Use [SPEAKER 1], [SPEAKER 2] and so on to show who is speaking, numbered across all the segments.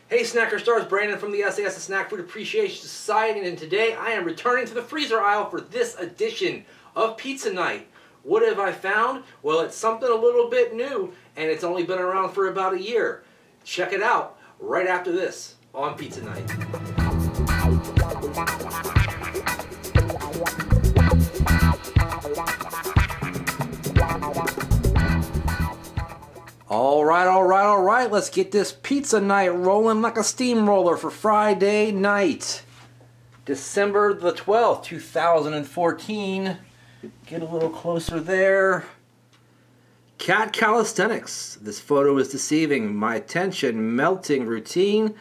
[SPEAKER 1] Hey Snacker Stars, Brandon from the sAs, the Snack Food Appreciation Society, and today I am returning to the freezer aisle for this edition of Pizza Night. What have I found? Well, it's something a little bit new, and it's only been around for about a year. Check it out right after this on Pizza Night. All right, let's get this Pizza Night rolling like a steamroller for Friday night. December the 12th, 2014. Get a little closer there. Cat calisthenics. This photo is deceiving. My attention melting routine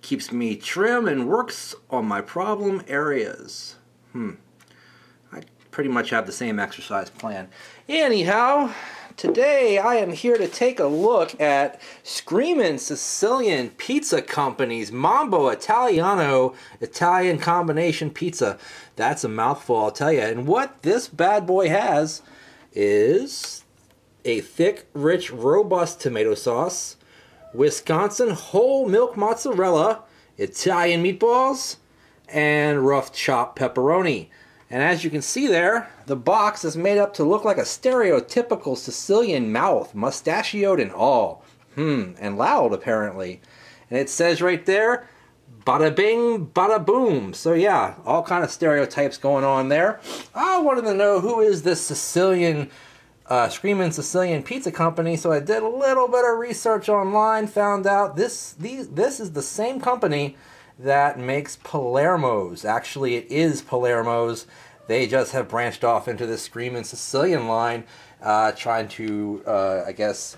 [SPEAKER 1] keeps me trim and works on my problem areas. I pretty much have the same exercise plan. Anyhow, today I am here to take a look at Screamin Sicilian Pizza Company's Mambo Italiano Italian combination pizza. That's a mouthful, I'll tell you. And what this bad boy has is a thick, rich, robust tomato sauce, Wisconsin whole milk mozzarella, Italian meatballs, and rough chopped pepperoni. And as you can see there, the box is made up to look like a stereotypical Sicilian mouth, mustachioed and all. And loud, apparently. And it says right there, bada bing, bada boom. So yeah, all kind of stereotypes going on there. I wanted to know who is this Sicilian, Screamin Sicilian Pizza Company, so I did a little bit of research online, found out this is the same company that makes Palermo's. Actually, it is Palermo's. They just have branched off into this Screamin Sicilian line, trying to, I guess,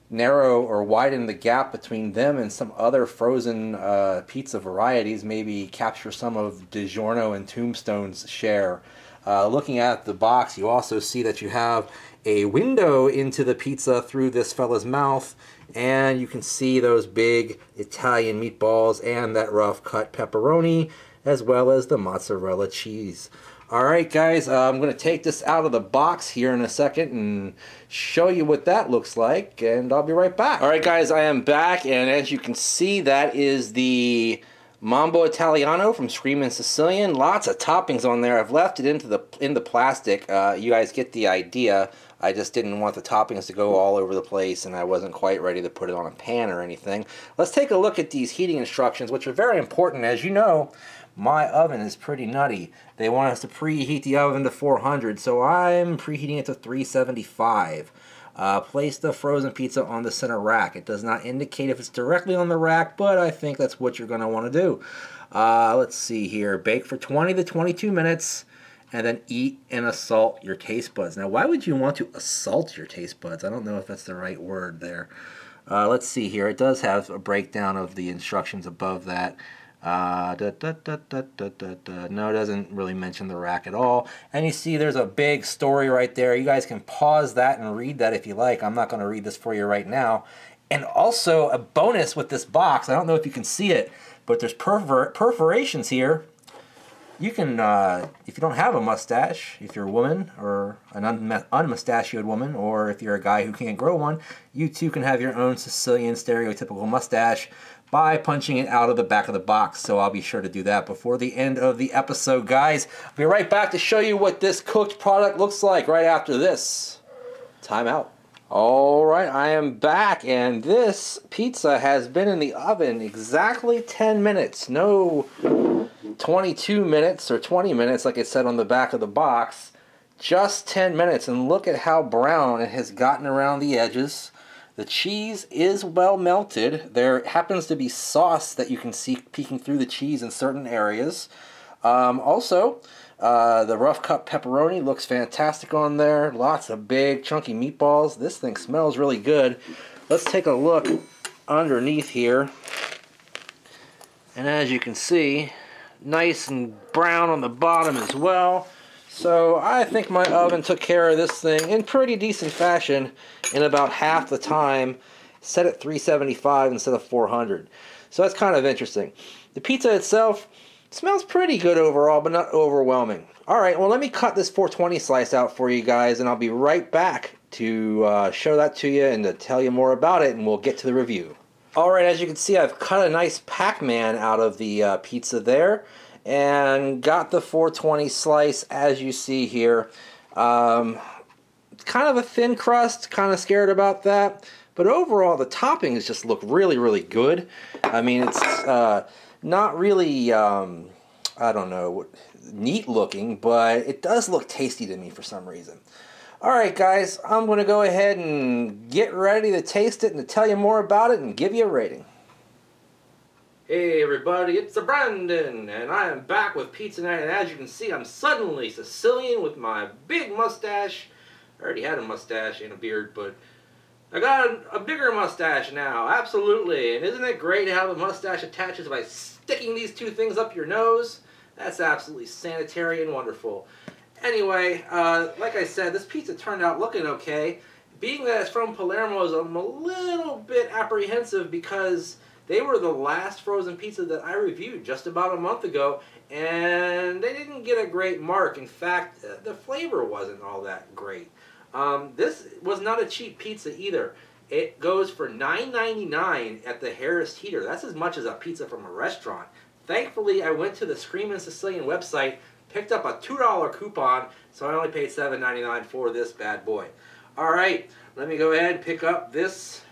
[SPEAKER 1] narrow or widen the gap between them and some other frozen pizza varieties, maybe capture some of DiGiorno and Tombstone's share. Looking at the box, you also see that you have a window into the pizza through this fella's mouth, and you can see those big Italian meatballs and that rough cut pepperoni, as well as the mozzarella cheese. Alright guys, I'm going to take this out of the box here in a second and show you what that looks like, and I'll be right back. Alright guys, I am back, and as you can see, that is the Mambo Italiano from Screamin Sicilian. Lots of toppings on there. I've left it in the plastic. You guys get the idea. I just didn't want the toppings to go all over the place, and I wasn't quite ready to put it on a pan or anything. Let's take a look at these heating instructions, which are very important. As you know, my oven is pretty nutty. They want us to preheat the oven to 400, so I'm preheating it to 375. Place the frozen pizza on the center rack. It does not indicate if it's directly on the rack, but I think that's what you're going to want to do. Let's see here. Bake for 20 to 22 minutes, and then eat and assault your taste buds. Now, why would you want to assault your taste buds? I don't know if that's the right word there. Let's see here. It does have a breakdown of the instructions above that. No, it doesn't really mention the rack at all. And you see there's a big story right there. You guys can pause that and read that if you like. I'm not going to read this for you right now. And also a bonus with this box, I don't know if you can see it, but there's perforations here. You can, if you don't have a mustache, if you're a woman or an unmustachioed woman, or if you're a guy who can't grow one, you too can have your own Sicilian stereotypical mustache by punching it out of the back of the box. So I'll be sure to do that before the end of the episode, guys. I'll be right back to show you what this cooked product looks like right after this. Time out. Alright, I am back, and this pizza has been in the oven exactly 10 minutes. No 22 minutes or 20 minutes like it said on the back of the box. Just 10 minutes, and look at how brown it has gotten around the edges. The cheese is well melted. There happens to be sauce that you can see peeking through the cheese in certain areas. Also, the rough cut pepperoni looks fantastic on there. Lots of big chunky meatballs. This thing smells really good. Let's take a look underneath here. And as you can see, nice and brown on the bottom as well. So I think my oven took care of this thing in pretty decent fashion in about half the time. Set at 375 instead of 400. So that's kind of interesting. The pizza itself smells pretty good overall, but not overwhelming. Alright, well let me cut this 420 slice out for you guys, and I'll be right back to show that to you and to tell you more about it, and we'll get to the review. Alright, as you can see, I've cut a nice Pac-Man out of the pizza there and got the 420 slice as you see here. It's kind of a thin crust, kind of scared about that, but overall the toppings just look really, really good. I mean, it's not really, I don't know, neat looking, but it does look tasty to me for some reason. Alright guys, I'm going to go ahead and get ready to taste it and to tell you more about it and give you a rating. Hey everybody, it's Brandon, and I am back with PizzaNight, and as you can see, I'm suddenly Sicilian with my big mustache. I already had a mustache and a beard, but I got a bigger mustache now, absolutely. And isn't it great how the mustache attaches by sticking these two things up your nose? That's absolutely sanitary and wonderful. Anyway, like I said, this pizza turned out looking okay. Being that it's from Palermo's, I'm a little bit apprehensive because they were the last frozen pizza that I reviewed just about a month ago, and they didn't get a great mark. In fact, the flavor wasn't all that great. This was not a cheap pizza either. It goes for $9.99 at the Harris Teeter. That's as much as a pizza from a restaurant. Thankfully, I went to the Screamin Sicilian website, picked up a $2 coupon, so I only paid $7.99 for this bad boy. Alright, let me go ahead and pick up this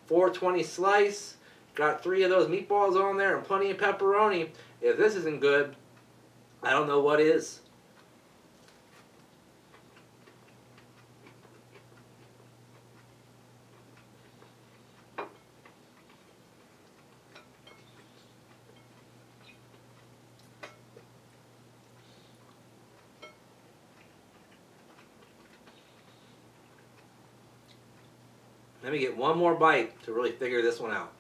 [SPEAKER 1] 420 slice. Got 3 of those meatballs on there and plenty of pepperoni. If this isn't good, I don't know what is. Let me get one more bite to really figure this one out.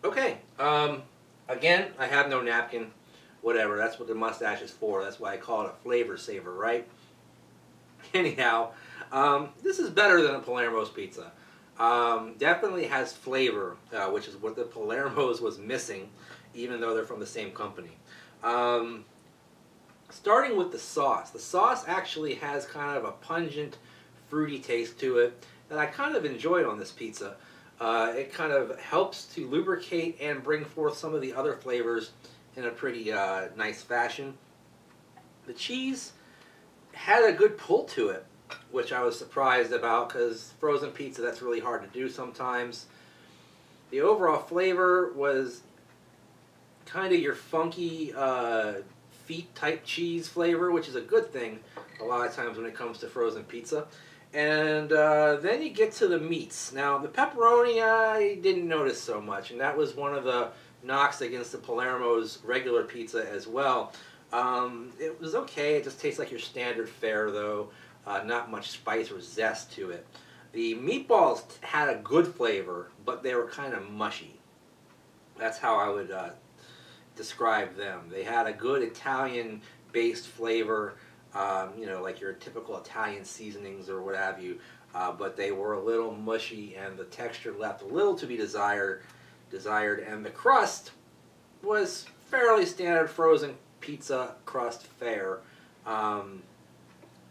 [SPEAKER 1] Okay, again, I have no napkin. Whatever, that's what the mustache is for. That's why I call it a flavor saver, right? Anyhow, this is better than a Palermo's pizza. Definitely has flavor, which is what the Palermo's was missing, even though they're from the same company. Starting with the sauce. The sauce actually has kind of a pungent, fruity taste to it that I kind of enjoyed on this pizza. It kind of helps to lubricate and bring forth some of the other flavors in a pretty nice fashion. The cheese had a good pull to it, which I was surprised about because frozen pizza, that's really hard to do sometimes. The overall flavor was kind of your funky feet type cheese flavor, which is a good thing a lot of times when it comes to frozen pizza. And then you get to the meats. Now the pepperoni I didn't notice so much, and that was one of the knocks against the Palermo's regular pizza as well. It was okay, it just tastes like your standard fare though. Not much spice or zest to it. The meatballs had a good flavor, but they were kind of mushy. That's how I would describe them. They had a good Italian-based flavor, you know, like your typical Italian seasonings or what have you, but they were a little mushy and the texture left a little to be desired, and the crust was fairly standard frozen pizza crust fare.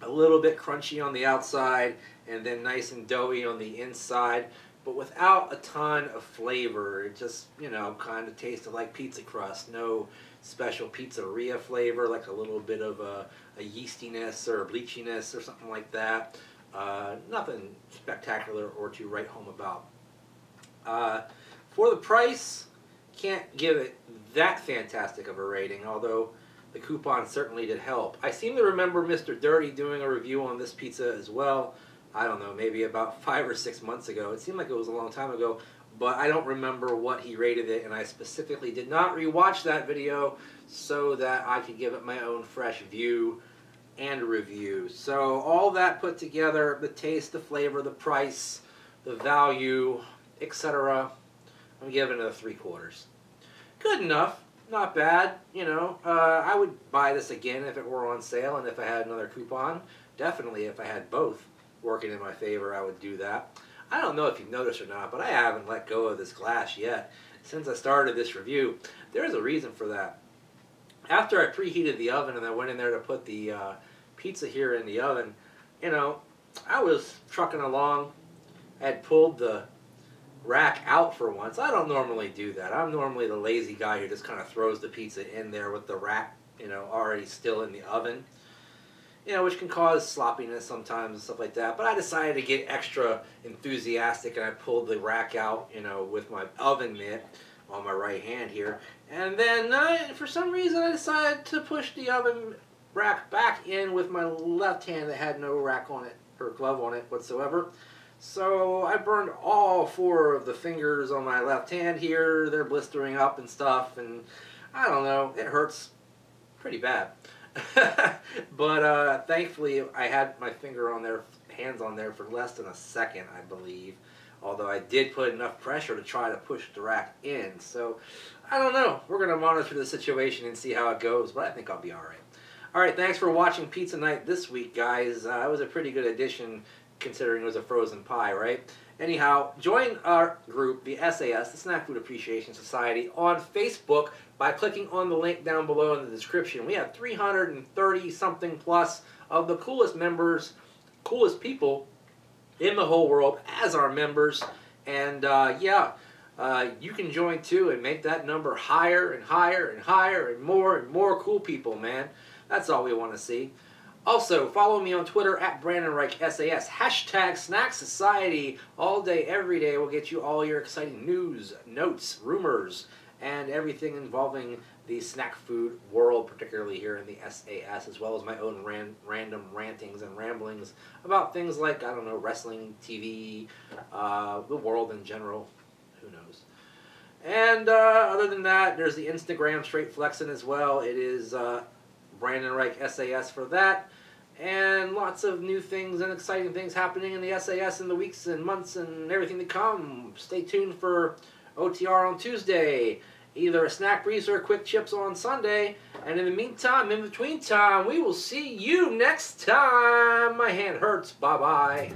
[SPEAKER 1] A little bit crunchy on the outside and then nice and doughy on the inside, but without a ton of flavor. It just, you know, kind of tasted like pizza crust. No special pizzeria flavor, like a little bit of a yeastiness or a bleachiness or something like that. Nothing spectacular or to write home about. For the price, can't give it that fantastic of a rating, although the coupon certainly did help. I seem to remember Mr. Dirty doing a review on this pizza as well. I don't know, maybe about 5 or 6 months ago. It seemed like it was a long time ago, but I don't remember what he rated it, and I specifically did not rewatch that video so that I could give it my own fresh view and review. So all that put together, the taste, the flavor, the price, the value, etc., I'm giving it a 3/4. Good enough. Not bad, you know. I would buy this again if it were on sale and if I had another coupon. Definitely if I had both working in my favor, I would do that. I don't know if you've noticed or not, but I haven't let go of this glass yet. since I started this review. There's a reason for that. After I preheated the oven and I went in there to put the pizza here in the oven, you know, I was trucking along. I had pulled the rack out for once. I don't normally do that. I'm normally the lazy guy who just kind of throws the pizza in there with the rack, you know, already still in the oven. You know, which can cause sloppiness sometimes and stuff like that. But I decided to get extra enthusiastic and I pulled the rack out, you know, with my oven mitt on my right hand here. And then, for some reason, I decided to push the oven rack back in with my left hand that had no rack on it, or glove on it whatsoever. So I burned all 4 of the fingers on my left hand here. They're blistering up and stuff, and I don't know, it hurts pretty bad. But thankfully I had my finger on there, hands on there for less than a second, I believe. Although I did put enough pressure to try to push the rack in. So I don't know. We're going to monitor the situation and see how it goes, but I think I'll be alright. Alright, thanks for watching Pizza Night this week, guys. It was a pretty good addition considering it was a frozen pie, right? Anyhow, join our group, the sAs, the Snack Food Appreciation Society, on Facebook by clicking on the link down below in the description. We have 330-something plus of the coolest members, coolest people in the whole world as our members. And yeah, you can join too and make that number higher and higher and higher and more cool people, man. That's all we want to see. Also, follow me on Twitter at BrandonReichSAS. Hashtag Snack Society. All day, every day, we'll get you all your exciting news, notes, rumors, and everything involving the snack food world, particularly here in the sAs, as well as my own random rantings and ramblings about things like, I don't know, wrestling, TV, the world in general. Who knows? And other than that, there's the Instagram straight flexing as well. It is Brandon Reich SAS for that. And lots of new things and exciting things happening in the sAs in the weeks and months and everything to come. Stay tuned for OTR on Tuesday, either a snack breeze or quick chips on Sunday. And in the meantime, in between time, we will see you next time. My hand hurts. Bye-bye.